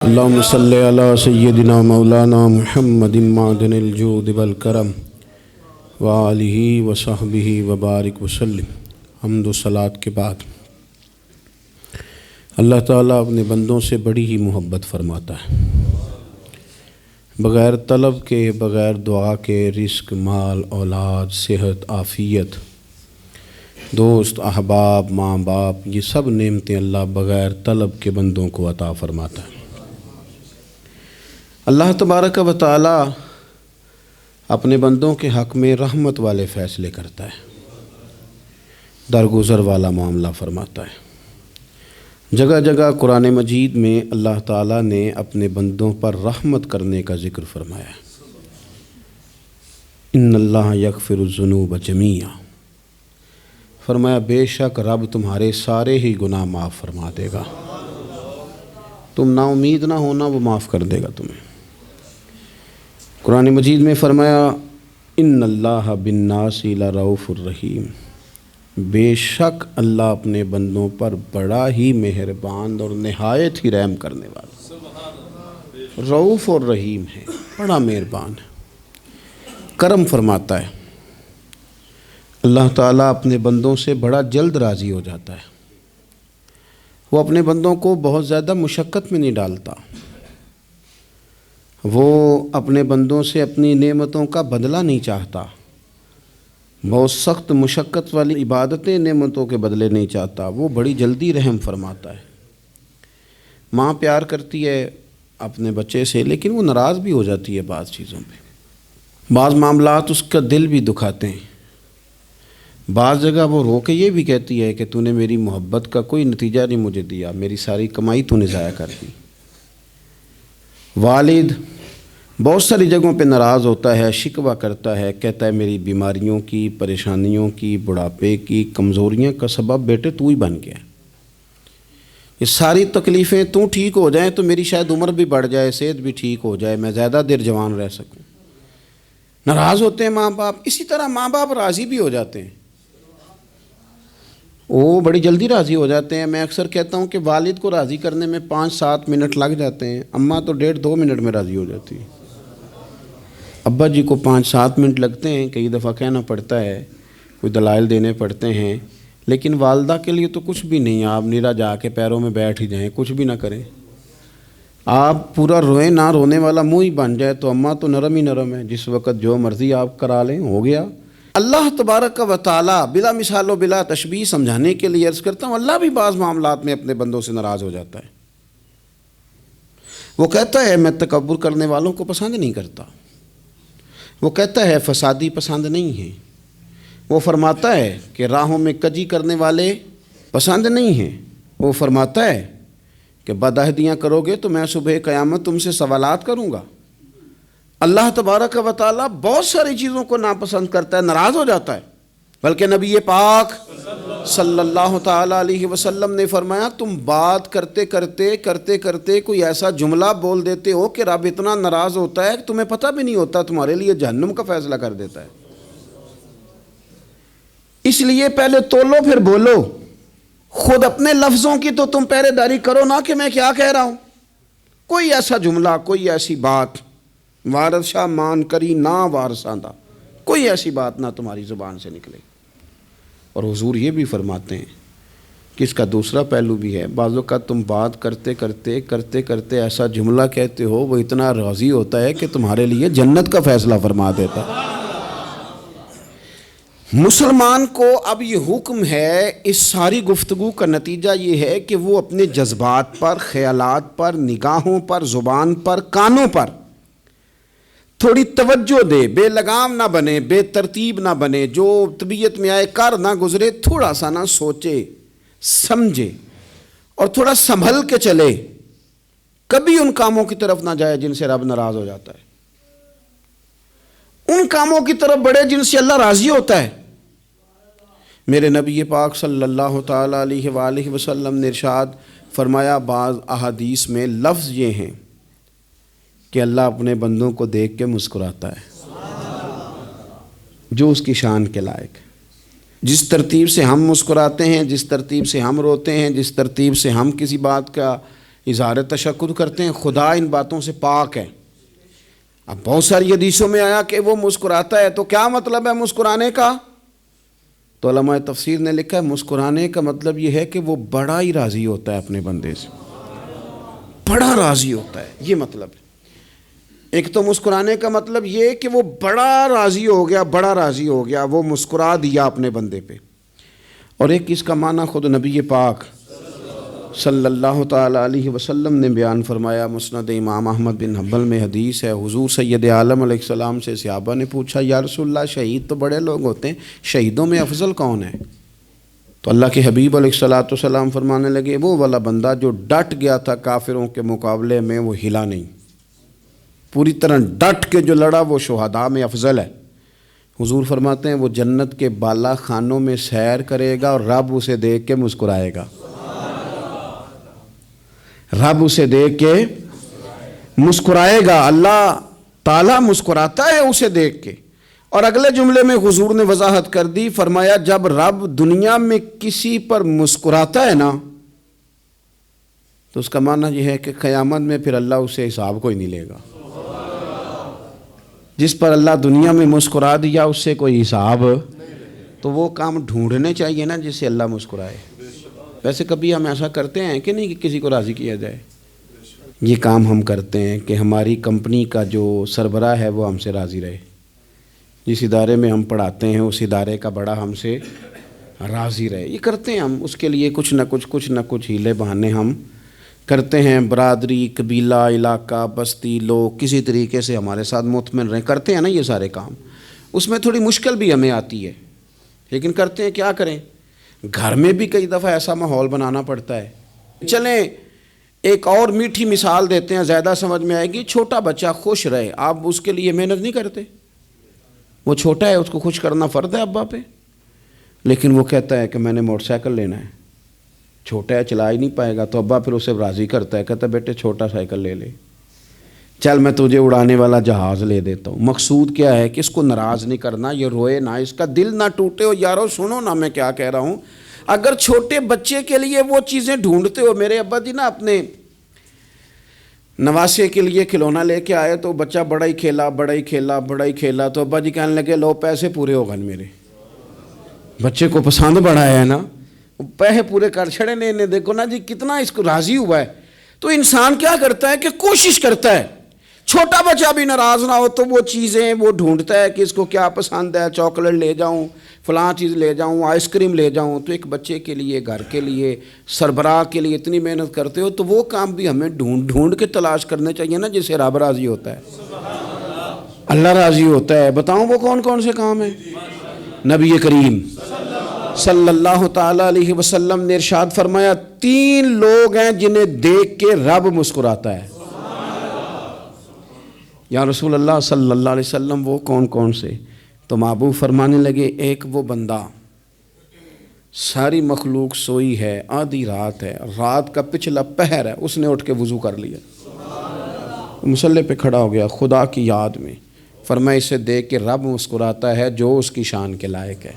اللهم صل على سيدنا مولانا محمد معدن الجود والکرم وآلہ وصحبہ وبارک وسلم۔ حمد و صلوات کے بعد اللہ تعالیٰ اپنے بندوں سے بڑی ہی محبت فرماتا ہے۔ بغیر طلب کے، بغیر دعا کے رزق، مال، اولاد، صحت، عافیت، دوست، احباب، ماں باپ، یہ سب نعمتیں اللہ بغیر طلب کے بندوں کو عطا فرماتا ہے۔ اللہ تبارک و تعالی اپنے بندوں کے حق میں رحمت والے فیصلے کرتا ہے، درگزر والا معاملہ فرماتا ہے۔ جگہ جگہ قرآن مجید میں اللہ تعالیٰ نے اپنے بندوں پر رحمت کرنے کا ذکر فرمایا ہے۔ ان اللہ یغفر الذنوب جمیعا، فرمایا بے شک رب تمہارے سارے ہی گناہ معاف فرما دے گا، تم نا امید نہ ہونا، وہ معاف کر دے گا تمہیں۔ قرآن مجید میں فرمایا ان اللہ بالناس لرؤوف الرحیم، بے شک اللہ اپنے بندوں پر بڑا ہی مہربان اور نہایت ہی رحم کرنے والا، رؤوف اور رحیم ہے، بڑا مہربان ہے، کرم فرماتا ہے۔ اللہ تعالیٰ اپنے بندوں سے بڑا جلد راضی ہو جاتا ہے، وہ اپنے بندوں کو بہت زیادہ مشقت میں نہیں ڈالتا، وہ اپنے بندوں سے اپنی نعمتوں کا بدلہ نہیں چاہتا، بہت سخت مشقت والی عبادتیں نعمتوں کے بدلے نہیں چاہتا، وہ بڑی جلدی رحم فرماتا ہے۔ ماں پیار کرتی ہے اپنے بچے سے، لیکن وہ ناراض بھی ہو جاتی ہے بعض چیزوں پہ، بعض معاملات اس کا دل بھی دکھاتے ہیں، بعض جگہ وہ رو کے یہ بھی کہتی ہے کہ تو نے میری محبت کا کوئی نتیجہ نہیں مجھے دیا، میری ساری کمائی تو نے ضائع کر دی۔ والد بہت ساری جگہوں پہ ناراض ہوتا ہے، شکوہ کرتا ہے، کہتا ہے میری بیماریوں کی، پریشانیوں کی، بڑھاپے کی، کمزوریاں کا سبب بیٹے تو ہی بن گیا، یہ ساری تکلیفیں تو ٹھیک ہو جائیں تو میری شاید عمر بھی بڑھ جائے، صحت بھی ٹھیک ہو جائے، میں زیادہ دیر جوان رہ سکوں۔ ناراض ہوتے ہیں ماں باپ، اسی طرح ماں باپ راضی بھی ہو جاتے ہیں، وہ بڑی جلدی راضی ہو جاتے ہیں۔ میں اکثر کہتا ہوں کہ والد کو راضی کرنے میں 5-7 منٹ لگ جاتے ہیں، اماں تو 1.5-2 منٹ میں راضی ہو جاتی ہے۔ ابا جی کو 5-7 منٹ لگتے ہیں، کئی دفعہ کہنا پڑتا ہے، کوئی دلائل دینے پڑتے ہیں، لیکن والدہ کے لیے تو کچھ بھی نہیں، آپ نیرا جا کے پیروں میں بیٹھ ہی جائیں، کچھ بھی نہ کریں، آپ پورا روئیں، نہ رونے والا منہ ہی بن جائے تو اماں تو نرم ہی نرم ہے، جس وقت جو مرضی آپ کرا لیں ہو گیا۔ اللہ تبارک و تعالی بلا مثال و بلا تشبیہ سمجھانے کے لیے عرض کرتا ہوں، اللہ بھی بعض معاملات میں اپنے بندوں سے ناراض ہو جاتا ہے۔ وہ کہتا ہے میں تکبر کرنے والوں کو پسند نہیں کرتا، وہ کہتا ہے فسادی پسند نہیں ہیں، وہ فرماتا ہے کہ راہوں میں کجی کرنے والے پسند نہیں ہیں، وہ فرماتا ہے کہ بدعہدیاں کرو گے تو میں صبح قیامت تم سے سوالات کروں گا۔ اللہ تبارک و تعالیٰ بہت ساری چیزوں کو ناپسند کرتا ہے، ناراض ہو جاتا ہے، بلکہ نبی پاک صلی اللہ تعالیٰ علیہ وسلم نے فرمایا تم بات کرتے کرتے کوئی ایسا جملہ بول دیتے ہو کہ رب اتنا ناراض ہوتا ہے کہ تمہیں پتہ بھی نہیں ہوتا، تمہارے لیے جہنم کا فیصلہ کر دیتا ہے۔ اس لیے پہلے تولو پھر بولو، خود اپنے لفظوں کی تو تم پہرے داری کرو نا کہ میں کیا کہہ رہا ہوں۔ کوئی ایسا جملہ، کوئی ایسی بات وارث شاہ مان کری نہ وارثاندہ، کوئی ایسی بات نہ تمہاری زبان سے نکلے۔ اور حضور یہ بھی فرماتے ہیں کہ اس کا دوسرا پہلو بھی ہے، بعض اوقات تم بات کرتے ایسا جملہ کہتے ہو وہ اتنا راضی ہوتا ہے کہ تمہارے لیے جنت کا فیصلہ فرما دیتا ہے۔ مسلمان کو اب یہ حکم ہے، اس ساری گفتگو کا نتیجہ یہ ہے کہ وہ اپنے جذبات پر، خیالات پر، نگاہوں پر، زبان پر، کانوں پر تھوڑی توجہ دے، بے لگام نہ بنے، بے ترتیب نہ بنے، جو طبیعت میں آئے کر نہ گزرے، تھوڑا سا نہ سوچے سمجھے اور تھوڑا سنبھل کے چلے، کبھی ان کاموں کی طرف نہ جائے جن سے رب ناراض ہو جاتا ہے، ان کاموں کی طرف بڑھے جن سے اللہ راضی ہوتا ہے۔ میرے نبی پاک صلی اللہ تعالیٰ علیہ وآلہ وسلم نے ارشاد فرمایا، بعض احادیث میں لفظ یہ ہیں کہ اللہ اپنے بندوں کو دیکھ کے مسکراتا ہے، جو اس کی شان کے لائق ہے۔ جس ترتیب سے ہم مسکراتے ہیں، جس ترتیب سے ہم روتے ہیں، جس ترتیب سے ہم کسی بات کا اظہار تشکر کرتے ہیں، خدا ان باتوں سے پاک ہے۔ اب بہت ساری حدیثوں میں آیا کہ وہ مسکراتا ہے، تو کیا مطلب ہے مسکرانے کا؟ تو علماء تفسیر نے لکھا ہے مسکرانے کا مطلب یہ ہے کہ وہ بڑا ہی راضی ہوتا ہے اپنے بندے سے، بڑا راضی ہوتا ہے، یہ مطلب ہے۔ ایک تو مسکرانے کا مطلب یہ کہ وہ بڑا راضی ہو گیا، بڑا راضی ہو گیا، وہ مسکرا دیا اپنے بندے پہ۔ اور ایک اس کا معنی خود نبی پاک صلی اللہ تعالیٰ علیہ وسلم نے بیان فرمایا۔ مسند امام احمد بن حنبل میں حدیث ہے، حضور سید عالم علیہ السلام سے صحابہ نے پوچھا یا رسول اللہ شہید تو بڑے لوگ ہوتے ہیں، شہیدوں میں افضل کون ہے؟ تو اللہ کے حبیب علیہ السلام فرمانے لگے وہ والا بندہ جو ڈٹ گیا تھا کافروں کے مقابلے میں، وہ ہلا نہیں، پوری طرح ڈٹ کے جو لڑا وہ شہداء میں افضل ہے۔ حضور فرماتے ہیں وہ جنت کے بالا خانوں میں سیر کرے گا اور رب اسے دیکھ کے مسکرائے گا، رب اسے دیکھ کے مسکرائے گا، اللہ تعالیٰ مسکراتا ہے اسے دیکھ کے۔ اور اگلے جملے میں حضور نے وضاحت کر دی، فرمایا جب رب دنیا میں کسی پر مسکراتا ہے نا تو اس کا معنی یہ ہے کہ قیامت میں پھر اللہ اسے حساب کوئی نہیں لے گا۔ جس پر اللہ دنیا میں مسکرا دیا اس سے کوئی حساب، تو وہ کام ڈھونڈنے چاہیے نا جس سے اللہ مسکرائے۔ ویسے کبھی ہم ایسا کرتے ہیں کہ نہیں کہ کسی کو راضی کیا جائے؟ یہ کام ہم کرتے ہیں کہ ہماری کمپنی کا جو سربراہ ہے وہ ہم سے راضی رہے، جس ادارے میں ہم پڑھاتے ہیں اس ادارے کا بڑا ہم سے راضی رہے، یہ کرتے ہیں ہم۔ اس کے لیے کچھ نہ کچھ ہیلے بہانے ہم کرتے ہیں، برادری، قبیلہ، علاقہ، بستی، لوگ کسی طریقے سے ہمارے ساتھ مطمئن رہیں، کرتے ہیں نا یہ سارے کام۔ اس میں تھوڑی مشکل بھی ہمیں آتی ہے لیکن کرتے ہیں، کیا کریں؟ گھر میں بھی کئی دفعہ ایسا ماحول بنانا پڑتا ہے۔ چلیں ایک اور میٹھی مثال دیتے ہیں، زیادہ سمجھ میں آئے گی۔ چھوٹا بچہ خوش رہے، آپ اس کے لیے محنت نہیں کرتے؟ وہ چھوٹا ہے، اس کو خوش کرنا فرض ہے ابا پہ، لیکن وہ کہتا ہے کہ میں نے موٹر سائیکل لینا ہے، چھوٹا ہے چلا ہی نہیں پائے گا، تو ابا پھر اسے راضی کرتا ہے، کہتا ہے بیٹے چھوٹا سائیکل لے لے، چل میں تجھے اڑانے والا جہاز لے دیتا ہوں۔ مقصود کیا ہے کہ اس کو ناراض نہیں کرنا، یہ روئے نہ، اس کا دل نہ ٹوٹے ہو۔ یارو سنو نا میں کیا کہہ رہا ہوں، اگر چھوٹے بچے کے لیے وہ چیزیں ڈھونڈتے ہو، میرے ابا جی نا اپنے نواسے کے لیے کھلونا لے کے آئے تو بچہ بڑا ہی کھیلا، تو ابا جی کہنے لگے لو پیسے پورے ہو گئے میرے، بچے کو پسند بڑا ہے نا، پیسے پورے کر چھڑے نے، دیکھو نا جی کتنا اس کو راضی ہوا ہے۔ تو انسان کیا کرتا ہے کہ کوشش کرتا ہے، چھوٹا بچہ بھی ناراض نہ ہو تو وہ چیزیں وہ ڈھونڈتا ہے کہ اس کو کیا پسند ہے، چاکلیٹ لے جاؤں، فلاں چیز لے جاؤں، آئس کریم لے جاؤں۔ تو ایک بچے کے لیے، گھر کے لیے، سربراہ کے لیے اتنی محنت کرتے ہو تو وہ کام بھی ہمیں ڈھونڈ کے تلاش کرنے چاہیے نا جس سے رب راضی ہوتا ہے، اللہ راضی ہوتا ہے۔ بتاؤں وہ کون کون سے کام ہیں؟ نبی کریم صلی اللہ تعالیٰ علیہ وسلم نے ارشاد فرمایا 3 لوگ ہیں جنہیں دیکھ کے رب مسکراتا ہے۔ یا رسول اللہ صلی اللہ علیہ وسلم وہ کون کون سے؟ تو محبوب فرمانے لگے ایک وہ بندہ ساری مخلوق سوئی ہے، آدھی رات ہے، رات کا پچھلا پہر ہے، اس نے اٹھ کے وضو کر لیا، مصلی پہ کھڑا ہو گیا خدا کی یاد میں، فرمایا اسے دیکھ کے رب مسکراتا ہے جو اس کی شان کے لائق ہے،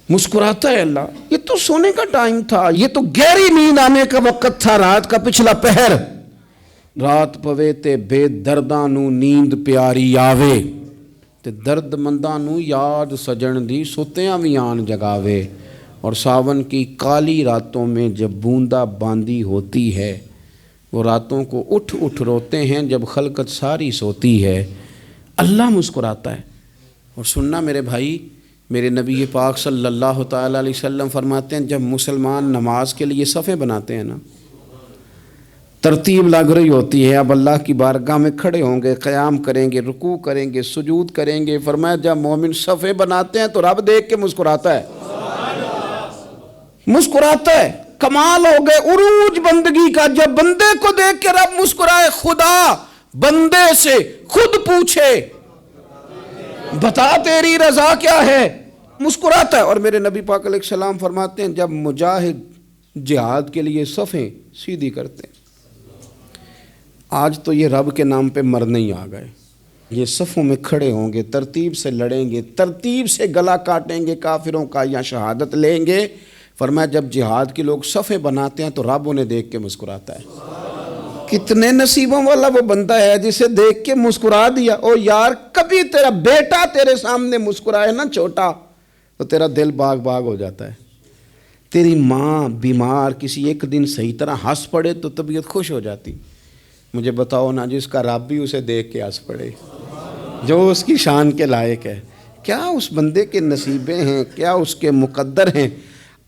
مسکراتا ہے اللہ۔ یہ تو سونے کا ٹائم تھا، یہ تو گہری نیند آنے کا وقت تھا، رات کا پچھلا پہر، رات پوے تے بے درداں نو نیند پیاری آوے تے درد منداں نو یاد سجن دی ستیاں وی آن جگاوے، اور ساون کی کالی راتوں میں جب بوندا باندی ہوتی ہے، وہ راتوں کو اٹھ روتے ہیں جب خلقت ساری سوتی ہے، اللہ مسکراتا ہے۔ اور سننا میرے بھائی، میرے نبی پاک صلی اللہ تعالیٰ علیہ وسلم فرماتے ہیں جب مسلمان نماز کے لیے صفیں بناتے ہیں نا، ترتیب لگ رہی ہوتی ہے، اب اللہ کی بارگاہ میں کھڑے ہوں گے، قیام کریں گے، رکوع کریں گے، سجود کریں گے، فرمایا جب مومن صفیں بناتے ہیں تو رب دیکھ کے مسکراتا ہے، مسکراتا ہے۔ کمال ہو گئے عروج بندگی کا، جب بندے کو دیکھ کے رب مسکرائے، خدا بندے سے خود پوچھے بتا تیری رضا کیا ہے، مسکراتا ہے۔ اور میرے نبی پاک علیہ السلام فرماتے ہیں جب مجاہد جہاد کے لیے صفیں سیدھی کرتے ہیں، آج تو یہ رب کے نام پہ مرنے ہی آ گئے، یہ صفوں میں کھڑے ہوں گے، ترتیب سے لڑیں گے، ترتیب سے گلا کاٹیں گے کافروں کا یا شہادت لیں گے، فرمایا جب جہاد کے لوگ صفیں بناتے ہیں تو رب انہیں دیکھ کے مسکراتا ہے۔ کتنے نصیبوں والا وہ بندہ ہے جسے دیکھ کے مسکرا دیا۔ او یار کبھی تیرا بیٹا تیرے سامنے مسکرائے نا چھوٹا تو تیرا دل باغ باغ ہو جاتا ہے۔ تیری ماں بیمار کسی ایک دن صحیح طرح ہنس پڑے تو طبیعت خوش ہو جاتی۔ مجھے بتاؤ نا جس کا رب بھی اسے دیکھ کے ہنس پڑے، جو اس کی شان کے لائق ہے، کیا اس بندے کے نصیبیں ہیں، کیا اس کے مقدر ہیں۔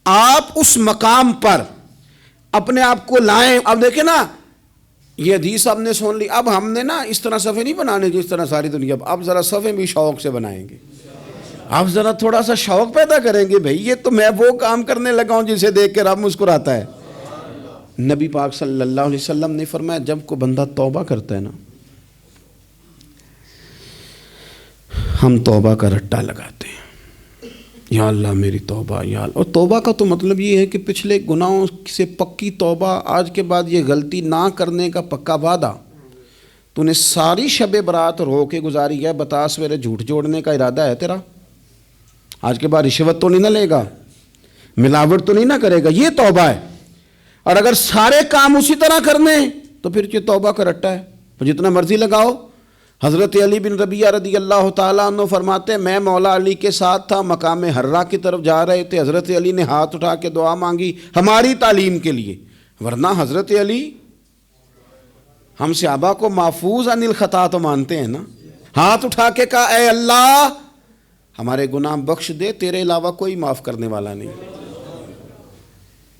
آپ اس مقام پر اپنے آپ کو لائیں۔ اب دیکھیں نا یہ حدیث آپ نے سن لی، اب ہم نے نا اس طرح صفحے نہیں بنانے جس طرح ساری دنیا، اب ذرا صفحے بھی شوق سے بنائیں گے۔ اب ذرا تھوڑا سا شوق پیدا کریں گے، بھئی یہ تو میں وہ کام کرنے لگا ہوں جسے دیکھ کے رب مسکراتا ہے۔ نبی پاک صلی اللہ علیہ وسلم نے فرمایا جب کوئی بندہ توبہ کرتا ہے نا، ہم توبہ کا رٹا لگاتے ہیں، یا اللہ میری توبہ یا اللہ۔ اور توبہ کا تو مطلب یہ ہے کہ پچھلے گناہوں سے پکی توبہ، آج کے بعد یہ غلطی نہ کرنے کا پکا وعدہ۔ تو نے ساری شب برات رو کے گزاری ہے، بتا سویرے جھوٹ جوڑنے کا ارادہ ہے تیرا؟ آج کے بعد رشوت تو نہیں نہ لے گا، ملاوٹ تو نہیں نہ کرے گا، یہ توبہ ہے۔ اور اگر سارے کام اسی طرح کرنے تو پھر یہ توبہ کا رٹا ہے، تو جتنا مرضی لگاؤ۔ حضرت علی بن ربیعہ رضی اللہ تعالیٰ عنہ فرماتے ہیں میں مولا علی کے ساتھ تھا، مقام حرہ کی طرف جا رہے تھے، حضرت علی نے ہاتھ اٹھا کے دعا مانگی ہماری تعلیم کے لیے، ورنہ حضرت علی ہم صحابہ کو محفوظ عن الخطا تو مانتے ہیں نا۔ ہاتھ اٹھا کے کہا اے اللہ ہمارے گناہ بخش دے، تیرے علاوہ کوئی معاف کرنے والا نہیں۔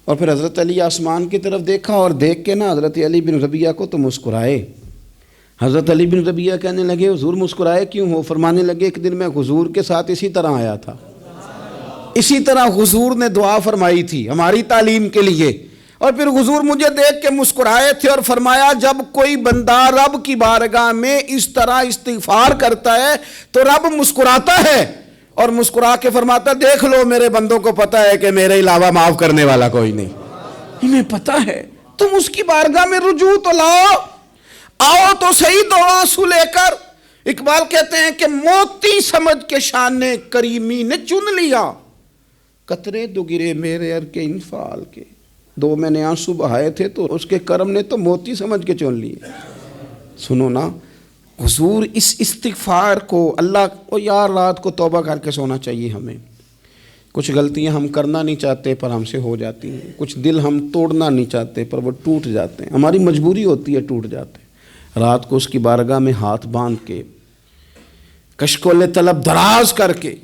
اور پھر حضرت علی آسمان کی طرف دیکھا اور دیکھ کے نا حضرت علی بن ربیعہ کو تو مسکرائے۔ حضرت علی بن ربیعہ کہنے لگے حضور مسکرائے کیوں ہو؟ فرمانے لگے ایک دن میں حضور کے ساتھ اسی طرح آیا تھا، اسی طرح حضور نے دعا فرمائی تھی ہماری تعلیم کے لیے، اور پھر حضور مجھے دیکھ کے مسکرائے تھے اور فرمایا جب کوئی بندہ رب کی بارگاہ میں اس طرح استغفار کرتا ہے تو رب مسکراتا ہے، اور مسکرا کے فرماتا دیکھ لو میرے بندوں کو پتہ ہے کہ میرے علاوہ معاف کرنے والا کوئی نہیں، انہیں پتہ ہے، تم اس کی بارگاہ میں رجوع تو لاؤ، آؤ تو صحیح دو آنسو لے کر۔ اقبال کہتے ہیں کہ موتی سمجھ کے شان کریمی نے چن لیا، قطرے دو گرے میرے ار کے انفعال کے، دو میں نے آنسو بہائے تھے تو اس کے کرم نے تو موتی سمجھ کے چن لیے۔ سنو نا حضور اس استغفار کو اللہ کو یار رات کو توبہ کر کے سونا چاہیے ہمیں۔ کچھ غلطیاں ہم کرنا نہیں چاہتے پر ہم سے ہو جاتی ہیں، کچھ دل ہم توڑنا نہیں چاہتے پر وہ ٹوٹ جاتے ہیں، ہماری مجبوری ہوتی ہے ٹوٹ جاتے ہیں۔ رات کو اس کی بارگاہ میں ہاتھ باندھ کے کشکول طلب دراز کر کے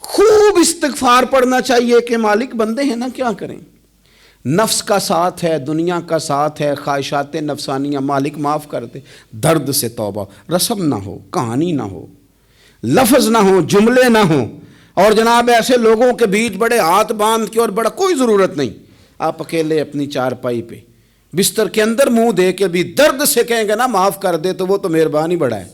خوب استغفار پڑھنا چاہیے کہ مالک بندے ہیں نا کیا کریں، نفس کا ساتھ ہے، دنیا کا ساتھ ہے، خواہشات نفسانیہ، مالک معاف کر دے۔ درد سے توبہ، رسم نہ ہو، کہانی نہ ہو، لفظ نہ ہو، جملے نہ ہوں، اور جناب ایسے لوگوں کے بیچ بڑے ہاتھ باندھ کے اور بڑا کوئی ضرورت نہیں، آپ اکیلے اپنی چارپائی پہ بستر کے اندر منہ دے کے بھی درد سے کہیں گے نا معاف کر دے تو وہ تو مہربانی بڑا ہے۔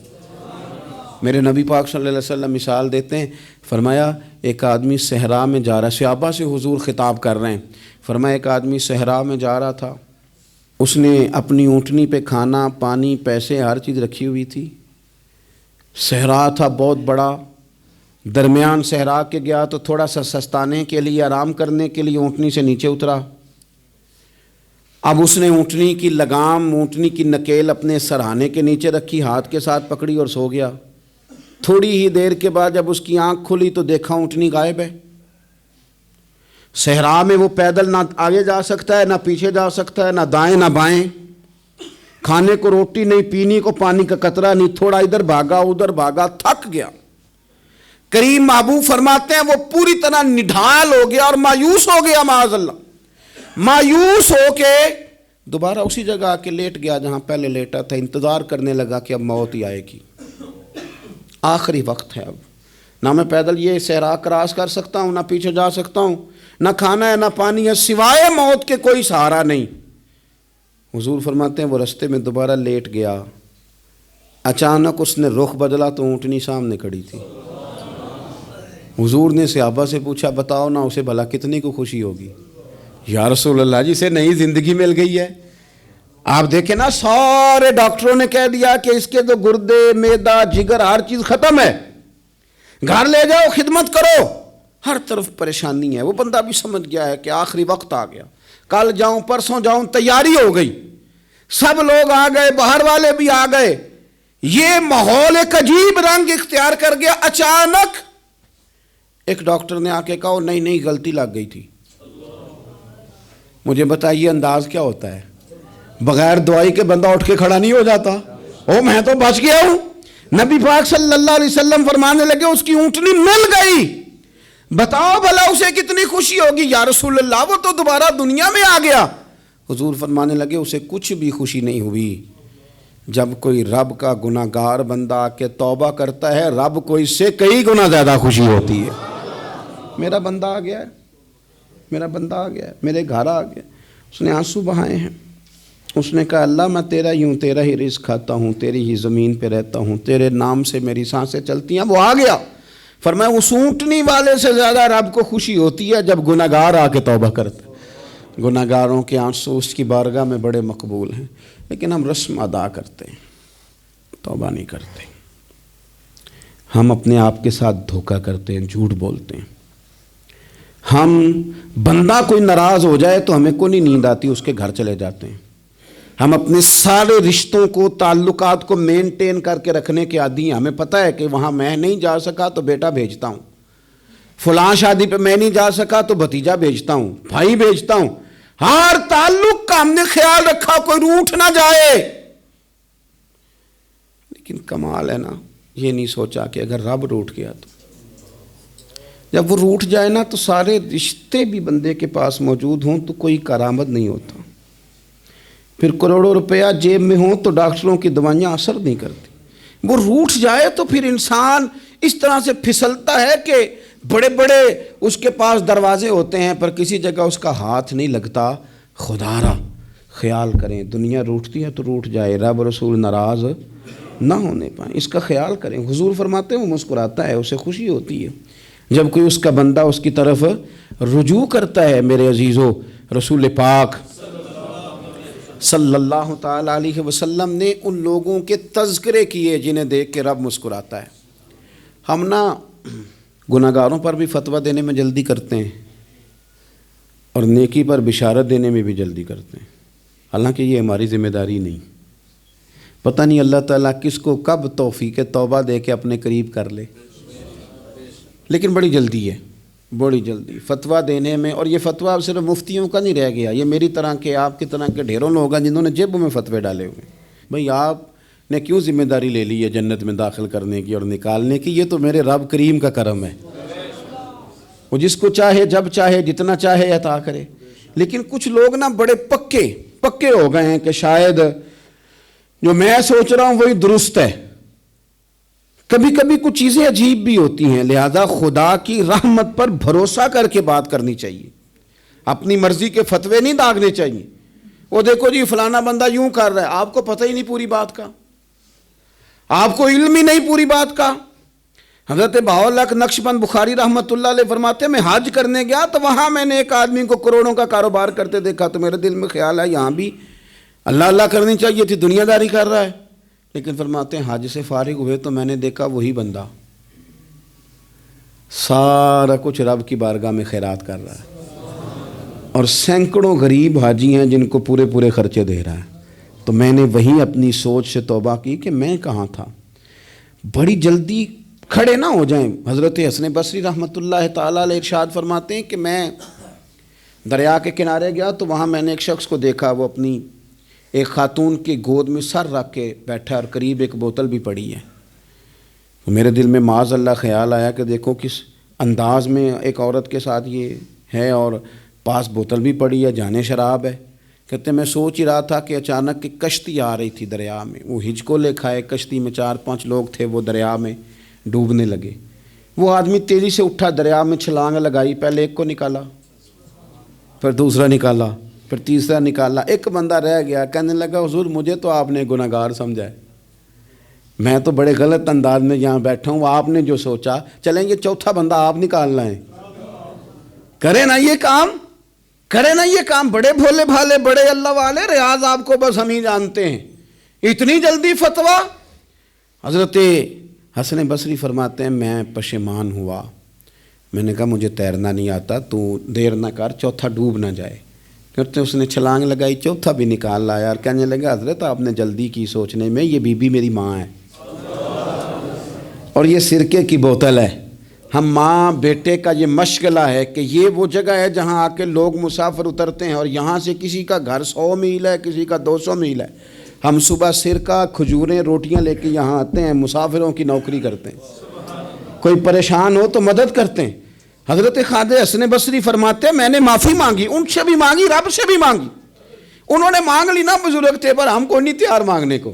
میرے نبی پاک صلی اللہ علیہ وسلم مثال دیتے ہیں، فرمایا ایک آدمی صحرا میں جا رہا ہے، صحابہ سے حضور خطاب کر رہے ہیں، فرمایا ایک آدمی صحرا میں جا رہا تھا، اس نے اپنی اونٹنی پہ کھانا پانی پیسے ہر چیز رکھی ہوئی تھی، صحرا تھا بہت بڑا، درمیان صحرا کے گیا تو تھوڑا سا سستانے کے لیے آرام کرنے کے لیے اونٹنی سے نیچے اترا، اب اس نے اونٹنی کی لگام اونٹنی کی نکیل اپنے سرہانے کے نیچے رکھی، ہاتھ کے ساتھ پکڑی اور سو گیا۔ تھوڑی ہی دیر کے بعد جب اس کی آنکھ کھلی تو دیکھا اونٹنی غائب ہے۔ صحرا میں وہ پیدل نہ آگے جا سکتا ہے نہ پیچھے جا سکتا ہے، نہ دائیں نہ بائیں، کھانے کو روٹی نہیں، پینے کو پانی کا قطرہ نہیں، تھوڑا ادھر بھاگا ادھر بھاگا، تھک گیا۔ کریم محبوب فرماتے ہیں وہ پوری طرح نڈھال ہو گیا اور مایوس ہو گیا، معاذ اللہ، مایوس ہو کے دوبارہ اسی جگہ آ کے لیٹ گیا جہاں پہلے لیٹا تھا، انتظار کرنے لگا کہ اب موت ہی آئے گی، آخری وقت ہے، اب نہ میں پیدل یہ صحرا کراس کر سکتا ہوں، نہ پیچھے جا سکتا ہوں، نہ کھانا ہے نہ پانی ہے، سوائے موت کے کوئی سہارا نہیں۔ حضور فرماتے ہیں وہ رستے میں دوبارہ لیٹ گیا، اچانک اس نے رخ بدلا تو اونٹنی سامنے کھڑی تھی۔ حضور نے صحابہ سے پوچھا بتاؤ نا اسے بھلا کتنی کو خوشی ہوگی؟ یا رسول اللہ جسے نئی زندگی مل گئی ہے۔ آپ دیکھیں نا سارے ڈاکٹروں نے کہہ دیا کہ اس کے تو گردے معدہ جگر ہر چیز ختم ہے، گھر لے جاؤ خدمت کرو، ہر طرف پریشانی ہے. وہ بندہ بھی سمجھ گیا ہے کہ آخری وقت آ گیا, کل جاؤں پرسوں جاؤں, تیاری ہو گئی, سب لوگ آ گئے, باہر والے بھی آ گئے, یہ ماحول ایک عجیب رنگ اختیار کر گیا. اچانک ایک ڈاکٹر نے آ کے کہا نہیں غلطی لگ گئی تھی. مجھے بتائیے انداز کیا ہوتا ہے؟ بغیر دوائی کے بندہ اٹھ کے کھڑا نہیں ہو جاتا. میں تو بچ گیا ہوں. نبی پاک صلی اللہ علیہ وسلم فرمانے لگے اس کی اونٹنی مل گئی. بتاؤ بھلا اسے کتنی خوشی ہوگی. یا رسول اللہ وہ تو دوبارہ دنیا میں آ گیا. حضور فرمانے لگے اسے کچھ بھی خوشی نہیں ہوئی. جب کوئی رب کا گناہ گار بندہ آ کے توبہ کرتا ہے, رب کو اس سے کئی گنا زیادہ خوشی ہوتی ہے. میرا بندہ آ گیا ہے, میرا بندہ آ گیا ہے, میرے گھر آ گیا. اس نے آنسو بہائے ہیں. اس نے کہا اللہ میں تیرا ہی ہوں, تیرا ہی رزق کھاتا ہوں, تیری ہی زمین پہ رہتا ہوں, تیرے نام سے میری سانسیں چلتی ہیں. وہ آ گیا. فرمایا اس اونٹنی والے سے زیادہ رب کو خوشی ہوتی ہے جب گناہ گار آ کے توبہ کرتا ہے. گناہ گاروں کے آنسو اس کی بارگاہ میں بڑے مقبول ہیں. لیکن ہم رسم ادا کرتے ہیں, توبہ نہیں کرتے. ہم اپنے آپ کے ساتھ دھوکہ کرتے ہیں, جھوٹ بولتے ہیں. ہم بندہ کوئی ناراض ہو جائے تو ہمیں کو نہیں نیند آتی, اس کے گھر چلے جاتے ہیں. ہم اپنے سارے رشتوں کو, تعلقات کو مینٹین کر کے رکھنے کے عادی ہیں. ہمیں پتہ ہے کہ وہاں میں نہیں جا سکا تو بیٹا بھیجتا ہوں, فلاں شادی پہ میں نہیں جا سکا تو بھتیجا بھیجتا ہوں, بھائی بھیجتا ہوں. ہر تعلق کا ہم نے خیال رکھا کوئی روٹھ نہ جائے. لیکن کمال ہے نا, یہ نہیں سوچا کہ اگر رب روٹھ گیا تو, جب وہ روٹھ جائے نا تو سارے رشتے بھی بندے کے پاس موجود ہوں تو کوئی کارآمد نہیں ہوتا. پھر کروڑوں روپیہ جیب میں ہوں تو ڈاکٹروں کی دوائیاں اثر نہیں کرتی. وہ روٹھ جائے تو پھر انسان اس طرح سے پھسلتا ہے کہ بڑے بڑے اس کے پاس دروازے ہوتے ہیں پر کسی جگہ اس کا ہاتھ نہیں لگتا. خدا را خیال کریں, دنیا روٹتی ہے تو روٹھ جائے, رب رسول ناراض نہ ہونے پائیں, اس کا خیال کریں. حضور فرماتے ہیں وہ مسکراتا ہے, اسے خوشی ہوتی ہے جب کوئی اس کا بندہ اس کی طرف رجوع کرتا ہے. میرے عزیزو, رسول پاک صلی اللہ تعالی علیہ وسلم نے ان لوگوں کے تذکرے کیے جنہیں دیکھ کے رب مسکراتا ہے. ہم نا گناہ گاروں پر بھی فتویٰ دینے میں جلدی کرتے ہیں اور نیکی پر بشارت دینے میں بھی جلدی کرتے ہیں, حالانکہ یہ ہماری ذمہ داری نہیں. پتہ نہیں اللہ تعالیٰ کس کو کب توفیق توبہ دے کے اپنے قریب کر لے, لیکن بڑی جلدی ہے, بڑی جلدی فتویٰ دینے میں. اور یہ فتویٰ صرف مفتیوں کا نہیں رہ گیا, یہ میری طرح کے, آپ کی طرح کے ڈھیروں لوگ ہیں جنہوں نے جیبوں میں فتوے ڈالے ہوئے. بھئی آپ نے کیوں ذمہ داری لے لی ہے جنت میں داخل کرنے کی اور نکالنے کی؟ یہ تو میرے رب کریم کا کرم ہے, وہ جس کو چاہے جب چاہے جتنا چاہے عطا کرے. لیکن کچھ لوگ نا بڑے پکے ہو گئے ہیں کہ شاید جو میں سوچ رہا ہوں وہی درست ہے. کبھی کبھی کچھ چیزیں عجیب بھی ہوتی ہیں, لہذا خدا کی رحمت پر بھروسہ کر کے بات کرنی چاہیے. اپنی مرضی کے فتوے نہیں داغنے چاہیے. وہ دیکھو جی فلانا بندہ یوں کر رہا ہے, آپ کو پتہ ہی نہیں پوری بات کا, آپ کو علم ہی نہیں پوری بات کا. حضرت بہاءاللہ نقشبند بخاری رحمۃ اللہ علیہ فرماتے ہیں میں حج کرنے گیا تو وہاں میں نے ایک آدمی کو کروڑوں کا کاروبار کرتے دیکھا تو میرے دل میں خیال ہے یہاں بھی اللہ اللہ کرنی چاہیے تھی, دنیا داری کر رہا ہے. لیکن فرماتے ہیں حج سے فارغ ہوئے تو میں نے دیکھا وہی بندہ سارا کچھ رب کی بارگاہ میں خیرات کر رہا ہے اور سینکڑوں غریب حاجی ہیں جن کو پورے خرچے دے رہا ہے. تو میں نے وہیں اپنی سوچ سے توبہ کی کہ میں کہاں تھا. بڑی جلدی کھڑے نہ ہو جائیں. حضرت حسن بصری رحمۃ اللہ تعالیٰ علیہ ارشاد فرماتے ہیں کہ میں دریا کے کنارے گیا تو وہاں میں نے ایک شخص کو دیکھا, وہ اپنی ایک خاتون کی گود میں سر رکھ کے بیٹھا اور قریب ایک بوتل بھی پڑی ہے. میرے دل میں معاذ اللہ خیال آیا کہ دیکھو کس انداز میں ایک عورت کے ساتھ یہ ہے اور پاس بوتل بھی پڑی ہے, جانے شراب ہے. کہتے میں سوچ ہی رہا تھا کہ اچانک ایک کشتی آ رہی تھی دریا میں. وہ ہچکو لے کھائے, کشتی میں 4-5 لوگ تھے, وہ دریا میں ڈوبنے لگے. وہ آدمی تیزی سے اٹھا, دریا میں چھلانگ لگائی, پہلے ایک کو نکالا, پھر دوسرا نکالا, پھر تیسرا نکالا. ایک بندہ رہ گیا, کہنے لگا حضور مجھے تو آپ نے گناہ گار سمجھا ہے, میں تو بڑے غلط انداز میں یہاں بیٹھا ہوں, آپ نے جو سوچا. چلیں گے چوتھا بندہ آپ نکالنا ہے, کرے نا یہ کام, کرے نا یہ کام. بڑے بھولے بھالے, بڑے اللہ والے, ریاض آپ کو بس ہم ہی جانتے ہیں. اتنی جلدی فتویٰ. حضرت حسن بصری فرماتے ہیں میں پشیمان ہوا, میں نے کہا مجھے تیرنا نہیں آتا، تو دیر نہ کر، چوتھا ڈوب نہ جائے۔ کرتے اس نے چھلانگ لگائی، چوتھا بھی نکال لایا اور کہنے لگا حضرت آپ نے جلدی کی سوچنے میں، یہ بی بی میری ماں ہے اور یہ سرکے کی بوتل ہے۔ ہم ماں بیٹے کا یہ مشغلہ ہے کہ یہ وہ جگہ ہے جہاں آ کے لوگ مسافر اترتے ہیں، اور یہاں سے کسی کا گھر 100 میل ہے، کسی کا 200 میل ہے۔ ہم صبح سرکہ، کھجوریں، روٹیاں لے کے یہاں آتے ہیں، مسافروں کی نوکری کرتے ہیں، کوئی پریشان ہو تو مدد کرتے ہیں۔ حضرت خواجہ حسن بصری فرماتے ہیں میں نے معافی مانگی، ان سے بھی مانگی، رب سے بھی مانگی۔ انہوں نے مانگ لی نا بزرگ تھے، پر ہم کو نہیں تیار مانگنے کو۔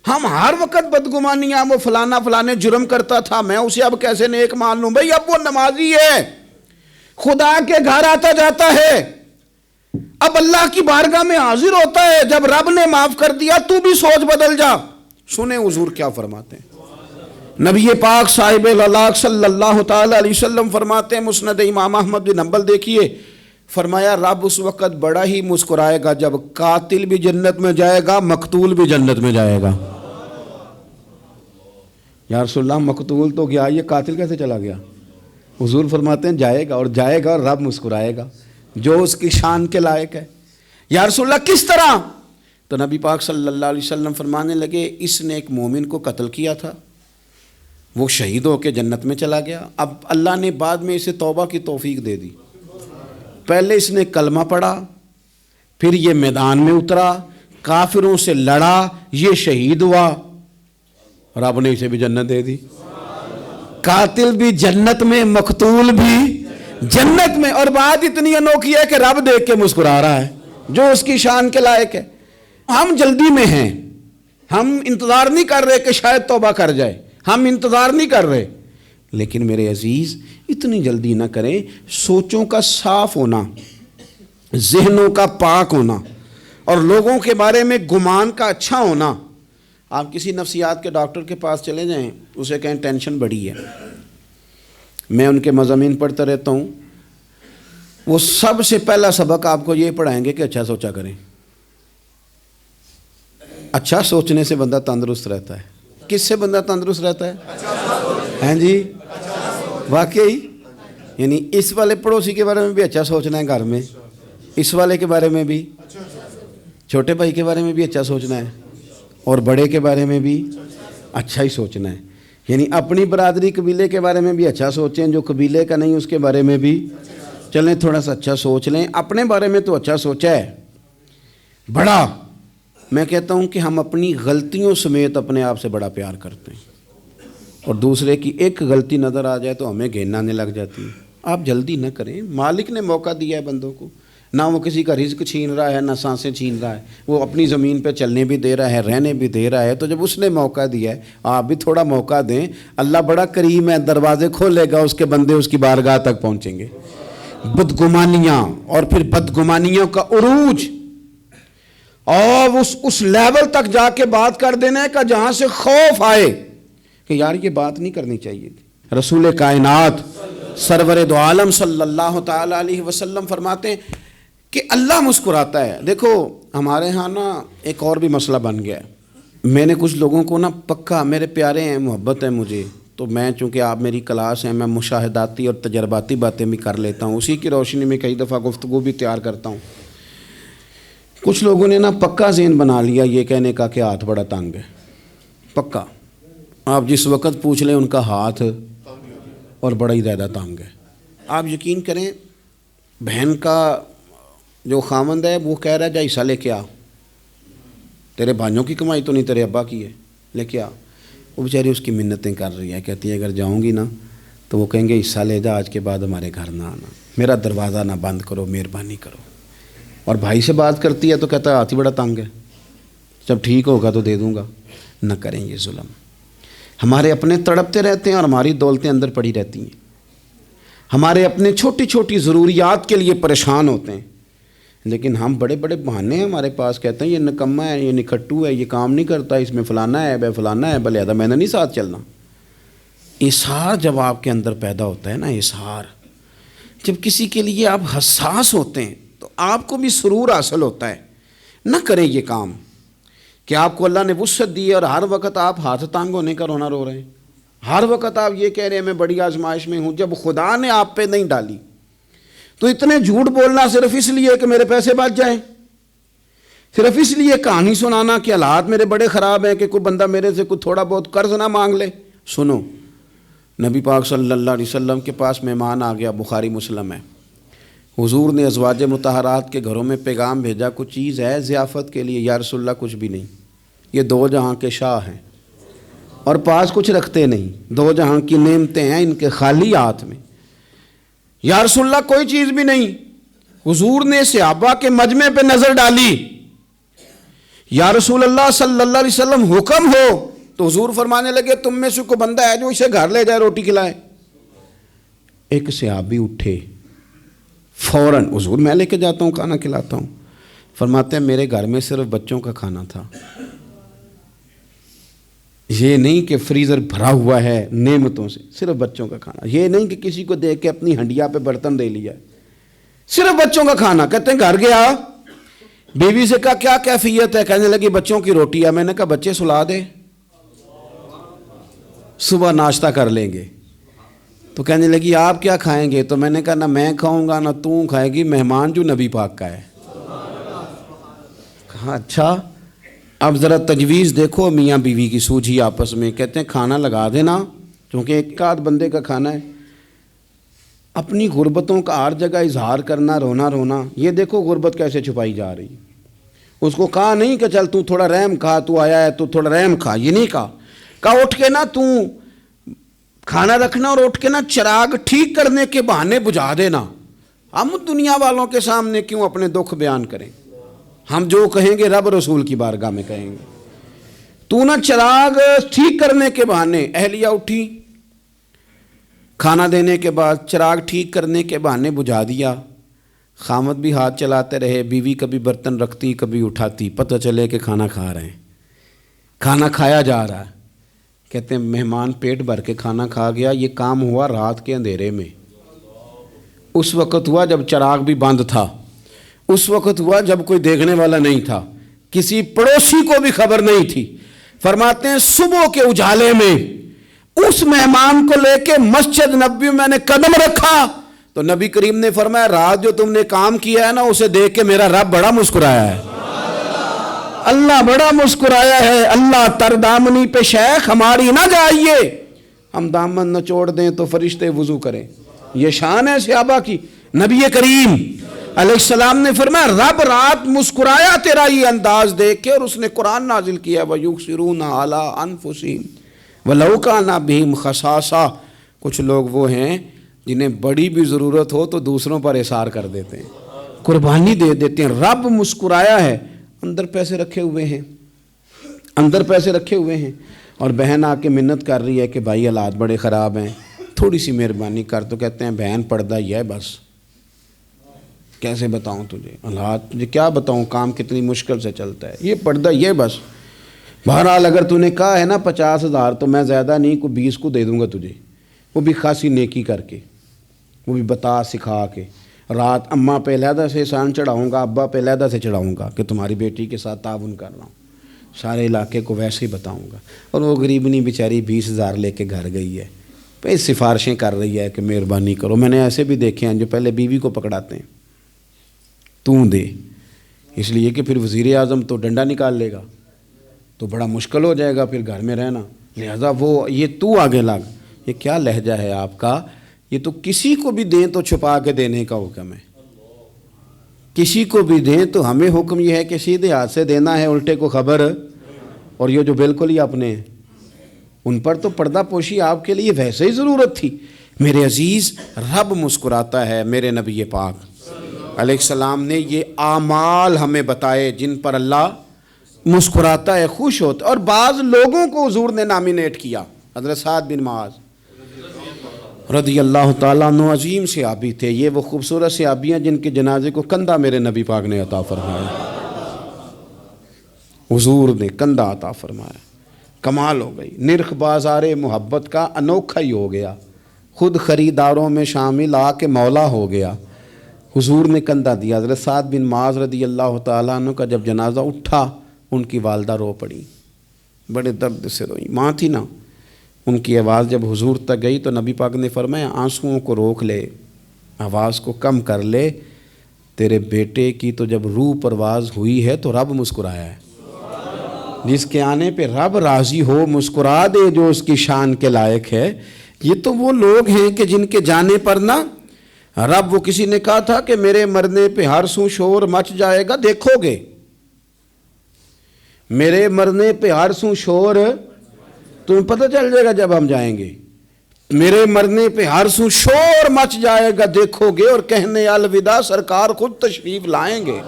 ہم ہر وقت بدگمانیاں، وہ فلانا فلانے جرم کرتا تھا، میں اسے اب کیسے نیک مان لوں؟ بھئی اب وہ نمازی ہے، خدا کے گھر آتا جاتا ہے، اب اللہ کی بارگاہ میں حاضر ہوتا ہے، جب رب نے معاف کر دیا تو بھی سوچ بدل جا۔ سنیں حضور کیا فرماتے ہیں۔ نبی پاک صاحب اللہ صلی اللہ تعالی علیہ وسلم فرماتے ہیں، مسند امام احمد بن حنبل دیکھیے، فرمایا رب اس وقت بڑا ہی مسکرائے گا جب قاتل بھی جنت میں جائے گا، مقتول بھی جنت میں جائے گا۔ یا رسول اللہ مقتول تو گیا، یہ قاتل کیسے چلا گیا؟ حضور فرماتے ہیں جائے گا، اور جائے گا اور رب مسکرائے گا، جو اس کی شان کے لائق ہے۔ یا رسول اللہ کس طرح؟ تو نبی پاک صلی اللہ علیہ وسلم فرمانے لگے اس نے ایک مومن کو قتل کیا تھا، وہ شہید ہو کے جنت میں چلا گیا، اب اللہ نے بعد میں اسے توبہ کی توفیق دے دی۔ پہلے اس نے کلمہ پڑھا، پھر یہ میدان میں اترا، کافروں سے لڑا، یہ شہید ہوا، رب نے اسے بھی جنت دے دی۔ قاتل بھی جنت میں، مقتول بھی جنت میں، اور بات اتنی انوکھی ہے کہ رب دیکھ کے مسکرا رہا ہے، جو اس کی شان کے لائق ہے۔ ہم جلدی میں ہیں، ہم انتظار نہیں کر رہے کہ شاید توبہ کر جائے، ہم انتظار نہیں کر رہے، لیکن میرے عزیز اتنی جلدی نہ کریں۔ سوچوں کا صاف ہونا، ذہنوں کا پاک ہونا، اور لوگوں کے بارے میں گمان کا اچھا ہونا۔ آپ کسی نفسیات کے ڈاکٹر کے پاس چلے جائیں، اسے کہیں ٹینشن بڑی ہے، میں ان کے مضامین پڑھتا رہتا ہوں، وہ سب سے پہلا سبق آپ کو یہ پڑھائیں گے کہ اچھا سوچا کریں۔ اچھا سوچنے سے بندہ تندرست رہتا ہے۔ کس سے بندہ تندرست رہتا ہے؟ ہیں جی واقعی، یعنی اس والے پڑوسی کے بارے میں بھی اچھا سوچنا ہے، گھر میں اس والے کے بارے میں بھی، چھوٹے بھائی کے بارے میں بھی اچھا سوچنا ہے، اور بڑے کے بارے میں بھی اچھا ہی سوچنا ہے۔ یعنی اپنی برادری قبیلے کے بارے میں بھی اچھا سوچیں، جو قبیلے کا نہیں اس کے بارے میں بھی چلیں تھوڑا سا اچھا سوچ لیں۔ اپنے بارے میں تو اچھا سوچا ہے بڑا، میں کہتا ہوں کہ ہم اپنی غلطیوں سمیت اپنے آپ سے بڑا پیار کرتے ہیں، اور دوسرے کی ایک غلطی نظر آ جائے تو ہمیں گھن آنے لگ جاتی ہے۔ آپ جلدی نہ کریں، مالک نے موقع دیا ہے بندوں کو، نہ وہ کسی کا رزق چھین رہا ہے، نہ سانسیں چھین رہا ہے، وہ اپنی زمین پہ چلنے بھی دے رہا ہے، رہنے بھی دے رہا ہے، تو جب اس نے موقع دیا ہے آپ بھی تھوڑا موقع دیں۔ اللہ بڑا کریم ہے، دروازے کھولے گا، اس کے بندے اس کی بارگاہ تک پہنچیں گے۔ بدگمانیاں، اور پھر بدگمانیوں کا عروج، اور اس لیول تک جا کے بات کر دینے کا جہاں سے خوف آئے کہ یار یہ بات نہیں کرنی چاہیے تھی۔ رسول کائنات سرور دو عالم صلی اللہ تعالی علیہ وسلم فرماتے ہیں کہ اللہ مسکراتا ہے۔ دیکھو ہمارے ہاں نا ایک اور بھی مسئلہ بن گیا ہے، میں نے کچھ لوگوں کو نا پکا، میرے پیارے ہیں، محبت ہے مجھے، تو میں چونکہ آپ میری کلاس ہیں، میں مشاہداتی اور تجرباتی باتیں بھی کر لیتا ہوں، اسی کی روشنی میں کئی دفعہ گفتگو بھی تیار کرتا ہوں۔ کچھ لوگوں نے نا پکا ذہن بنا لیا یہ کہنے کا کہ ہاتھ بڑا تنگ ہے، پکا، آپ جس وقت پوچھ لیں ان کا ہاتھ اور بڑا ہی زیادہ تنگ ہے۔ آپ یقین کریں، بہن کا جو خامند ہے وہ کہہ رہا ہے جا حصہ لے کے آ، تیرے بھائیوں کی کمائی تو نہیں، تیرے ابا کی ہے، لے کے آ۔ وہ بیچاری اس کی منتیں کر رہی ہے، کہتی ہے اگر جاؤں گی نا تو وہ کہیں گے حصہ لے جا، آج کے بعد ہمارے گھر نہ آنا، میرا دروازہ نہ بند کرو، مہربانی کرو۔ اور بھائی سے بات کرتی ہے تو کہتا ہے ہاتھ ہی بڑا تنگ ہے، جب ٹھیک ہوگا تو دے دوں گا۔ نہ کریں یہ ظلم، ہمارے اپنے تڑپتے رہتے ہیں اور ہماری دولتیں اندر پڑی رہتی ہیں، ہمارے اپنے چھوٹی چھوٹی ضروریات کے لیے پریشان ہوتے ہیں، لیکن ہم بڑے بڑے بہانے ہیں ہمارے پاس، کہتے ہیں یہ نکمہ ہے، یہ نکھٹو ہے، یہ کام نہیں کرتا، اس میں فلانا ہے، بے فلانا ہے، بلے میں نے نہیں ساتھ چلنا۔ اظہار جب آپ کے اندر پیدا ہوتا ہے نا، اظہار جب کسی کے لیے آپ حساس ہوتے ہیں تو آپ کو بھی سرور حاصل ہوتا ہے۔ نہ کریں یہ کام کہ آپ کو اللہ نے وسعت دی ہے اور ہر وقت آپ ہاتھ تانگ ہونے کا رونا رو رہے ہیں۔ ہر وقت آپ یہ کہہ رہے ہیں میں بڑی آزمائش میں ہوں، جب خدا نے آپ پہ نہیں ڈالی تو اتنے جھوٹ بولنا صرف اس لیے کہ میرے پیسے بچ جائیں، صرف اس لیے کہانی سنانا کہ حالات میرے بڑے خراب ہیں کہ کوئی بندہ میرے سے کوئی تھوڑا بہت قرض نہ مانگ لے۔ سنو، نبی پاک صلی اللہ علیہ وسلم کے پاس مہمان آ گیا، بخاری مسلم ہے، حضور نے ازواج مطہرات کے گھروں میں پیغام بھیجا، کچھ چیز ہے ضیافت کے لیے؟ یا رسول اللہ کچھ بھی نہیں، یہ دو جہاں کے شاہ ہیں اور پاس کچھ رکھتے نہیں، دو جہاں کی نعمتیں ہیں ان کے خالی ہاتھ میں۔ یا رسول اللہ کوئی چیز بھی نہیں۔ حضور نے صحابہ کے مجمع پہ نظر ڈالی، یا رسول اللہ صلی اللہ علیہ وسلم حکم ہو، تو حضور فرمانے لگے تم میں سے کوئی بندہ ہے جو اسے گھر لے جائے روٹی کھلائے؟ ایک صحابی اٹھے فوراً، حضور میں لے کے جاتا ہوں کھانا کھلاتا ہوں۔ فرماتے ہیں میرے گھر میں صرف بچوں کا کھانا تھا، یہ نہیں کہ فریزر بھرا ہوا ہے نعمتوں سے، صرف بچوں کا کھانا، یہ نہیں کہ کسی کو دیکھ کے اپنی ہنڈیا پہ برتن دے لیا، صرف بچوں کا کھانا۔ کہتے ہیں گھر گیا، بیوی سے کہا کیا کیفیت ہے؟ کہنے لگی بچوں کی روٹی ہے۔ میں نے کہا بچے سلا دے، صبح ناشتہ کر لیں گے۔ تو کہنے لگی آپ کیا کھائیں گے؟ تو میں نے کہا نہ میں کھاؤں گا نہ تو کھائے گی، مہمان جو نبی پاک کا ہے۔ کہا اچھا، اب ذرا تجویز دیکھو میاں بیوی کی سوجھی آپس میں۔ کہتے ہیں کھانا لگا دینا، کیونکہ ایک آدھ بندے کا کھانا ہے۔ اپنی غربتوں کا ہر جگہ اظہار کرنا، رونا رونا، یہ دیکھو غربت کیسے چھپائی جا رہی۔ اس کو کہا نہیں کہ چل تو تھوڑا رحم کھا، تو آیا ہے تو تھوڑا رحم کھا، یہ نہیں کہا اٹھ کے نا تو کھانا رکھنا اور اٹھ کے نا چراغ ٹھیک کرنے کے بہانے بجھا دینا۔ ہم دنیا والوں کے سامنے کیوں اپنے دکھ بیان کریں؟ ہم جو کہیں گے رب رسول کی بارگاہ میں کہیں گے۔ تو نا چراغ ٹھیک کرنے کے بہانے، اہلیہ اٹھی، کھانا دینے کے بعد چراغ ٹھیک کرنے کے بہانے بجھا دیا۔ خامد بھی ہاتھ چلاتے رہے، بیوی کبھی برتن رکھتی کبھی اٹھاتی، پتہ چلے کہ کھانا کھا رہے ہیں، کھانا کھایا جا رہا ہے۔ کہتے ہیں مہمان پیٹ بھر کے کھانا کھا گیا۔ یہ کام ہوا رات کے اندھیرے میں، اس وقت ہوا جب چراغ بھی بند تھا، اس وقت ہوا جب کوئی دیکھنے والا نہیں تھا، کسی پڑوسی کو بھی خبر نہیں تھی۔ فرماتے ہیں صبح کے اجالے میں اس مہمان کو لے کے مسجد نبوی میں نے قدم رکھا تو نبی کریم نے فرمایا رات جو تم نے کام کیا ہے نا اسے دیکھ کے میرا رب بڑا مسکرایا ہے، اللہ بڑا مسکرایا ہے۔ اللہ تر دامنی پہ شیخ ہماری نہ جائیے، ہم دامن نچوڑ دیں تو فرشتے وضو کریں۔ یہ شان ہے صحابہ کی۔ نبی کریم علیہ السلام نے فرمایا رب رات مسکرایا تیرا یہ انداز دیکھ کے، اور اس نے قرآن نازل کیا وَيُؤْثِرُونَ عَلَىٰ أَنفُسِهِمْ وَلَوْ كَانَ بِهِمْ خَصَاصَةٌ۔ کچھ لوگ وہ ہیں جنہیں بڑی بھی ضرورت ہو تو دوسروں پر اثار کر دیتے ہیں، قربانی دے دیتے ہیں۔ رب مسکرایا ہے، اندر پیسے رکھے ہوئے ہیں، اندر پیسے رکھے ہوئے ہیں، اور بہن آ کے منت کر رہی ہے کہ بھائی حالات بڑے خراب ہیں، تھوڑی سی مہربانی کر۔ تو کہتے ہیں بہن پردہ یہ ہے بس، کیسے بتاؤں تجھے حالات، مجھے کیا بتاؤں کام کتنی مشکل سے چلتا ہے، یہ پردہ یہ بس۔ بہرحال اگر تو نے کہا ہے نا 50,000 تو میں زیادہ نہیں کوئی 20 کو دے دوں گا تجھے، وہ بھی خاصی نیکی کر کے، وہ بھی بتا سکھا کے۔ رات اماں پہ علیحدہ سے احسان چڑھاؤں گا، ابا پہ علیحدہ سے چڑھاؤں گا کہ تمہاری بیٹی کے ساتھ تعاون کر رہا ہوں، سارے علاقے کو ویسے ہی بتاؤں گا۔ اور وہ غریبنی بیچاری 20,000 لے کے گھر گئی ہے، پہ سفارشیں کر رہی ہے کہ مہربانی کرو۔ میں نے ایسے بھی دیکھے ہیں جو پہلے بیوی کو پکڑاتے ہیں تو دے، اس لیے کہ پھر وزیر اعظم تو ڈنڈا نکال لے گا تو بڑا مشکل ہو جائے گا پھر گھر میں رہنا، لہذا وہ یہ تو آگے لگ۔ یہ کیا لہجہ ہے آپ کا؟ یہ تو کسی کو بھی دیں تو چھپا کے دینے کا حکم ہے، کسی کو بھی دیں تو ہمیں حکم یہ ہے کہ سیدھے ہاتھ سے دینا ہے، الٹے کو خبر۔ اور یہ جو بالکل ہی اپنے ہیں ان پر تو پردہ پوشی آپ کے لیے ویسے ہی ضرورت تھی۔ میرے عزیز، رب مسکراتا ہے۔ میرے نبی پاک علیہ السلام نے یہ اعمال ہمیں بتائے جن پر اللہ مسکراتا ہے، خوش ہوتا ہے۔ اور بعض لوگوں کو حضور نے نامینیٹ کیا۔ حضرت سعد بن معاذ رضی اللہ تعالیٰ عنہ عظیم صحابی تھے، یہ وہ خوبصورت صحابی ہیں جن کے جنازے کو کندھا میرے نبی پاک نے عطا فرمایا، حضور نے کندھا عطا فرمایا۔ کمال ہو گئی، نرخ بازار محبت کا انوکھا ہی ہو گیا، خود خریداروں میں شامل آ کے مولا ہو گیا۔ حضور نے کندھا دیا۔ حضرت سعد بن معاذ رضی اللہ تعالیٰ عنہ کا جب جنازہ اٹھا، ان کی والدہ رو پڑی، بڑے درد سے روئی، ماں تھی نا، ان کی آواز جب حضور تک گئی تو نبی پاک نے فرمایا آنسوؤں کو روک لے، آواز کو کم کر لے، تیرے بیٹے کی تو جب روح پرواز ہوئی ہے تو رب مسکرایا ہے۔ جس کے آنے پہ رب راضی ہو مسکرا دے جو اس کی شان کے لائق ہے۔ یہ تو وہ لوگ ہیں کہ جن کے جانے پر نہ رب، وہ کسی نے کہا تھا کہ میرے مرنے پہ ہر سو شور مچ جائے گا، دیکھو گے میرے مرنے پہ ہر سو شور تمہیں پتہ چل جائے گا جب ہم جائیں گے، میرے مرنے پہ ہر سو شور مچ جائے گا دیکھو گے، اور کہنے الوداع سرکار خود تشریف لائیں گے۔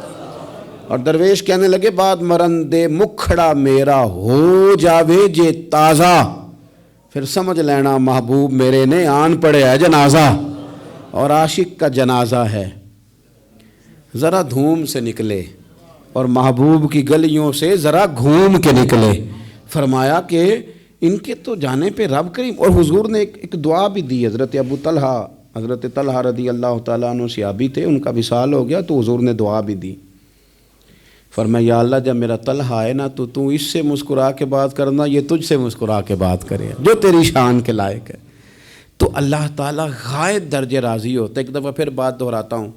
اور درویش کہنے لگے بعد مرندے مکھڑا میرا ہو جاوے جے تازہ، پھر سمجھ لینا محبوب میرے نے آن پڑے ہے جنازہ۔ اور عاشق کا جنازہ ہے، ذرا دھوم سے نکلے اور محبوب کی گلیوں سے ذرا گھوم کے نکلے۔ فرمایا کہ ان کے تو جانے پہ رب کریم، اور حضور نے ایک دعا بھی دی۔ حضرت ابو طلحہ، حضرت طلحہ رضی اللہ تعالیٰ عنہ صحابی تھے، ان کا وصال ہو گیا تو حضور نے دعا بھی دی۔ فرمایا یا اللہ جب میرا طلحہ آئے نا تو اس سے مسکرا کے بات کرنا، یہ تجھ سے مسکرا کے بات کرے جو تیری شان کے لائق ہے۔ تو اللہ تعالیٰ غائب درجے راضی ہوتا ہے۔ ایک دفعہ پھر بات دہراتا ہوں،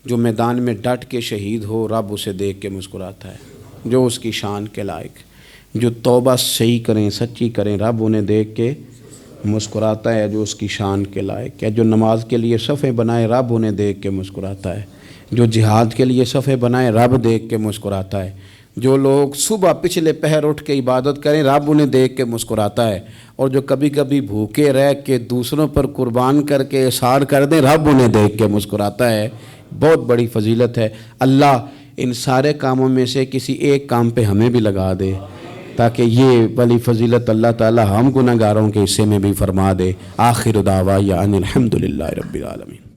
جو میدان میں ڈٹ کے شہید ہو رب اسے دیکھ کے مسکراتا ہے جو اس کی شان کے لائق۔ جو توبہ صحیح کریں، سچی کریں، رب انہیں دیکھ کے مسکراتا ہے جو اس کی شان کے لائق ہے۔ جو نماز کے لیے صفیں بنائے رب انہیں دیکھ کے مسکراتا ہے۔ جو جہاد کے لیے صفیں بنائے رب دیکھ کے مسکراتا ہے۔ جو لوگ صبح پچھلے پہر اٹھ کے عبادت کریں رب انہیں دیکھ کے مسکراتا ہے۔ اور جو کبھی کبھی بھوکے رہ کے دوسروں پر قربان کر کے احسان کر دیں رب انہیں دیکھ کے مسکراتا ہے۔ بہت بڑی فضیلت ہے۔ اللہ ان سارے کاموں میں سے کسی ایک کام پہ ہمیں بھی لگا دے تاکہ یہ بڑی فضیلت اللہ تعالی ہم گناہگاروں کے حصے میں بھی فرما دے۔ آخر دعوانا ان الحمدللہ رب العالمین۔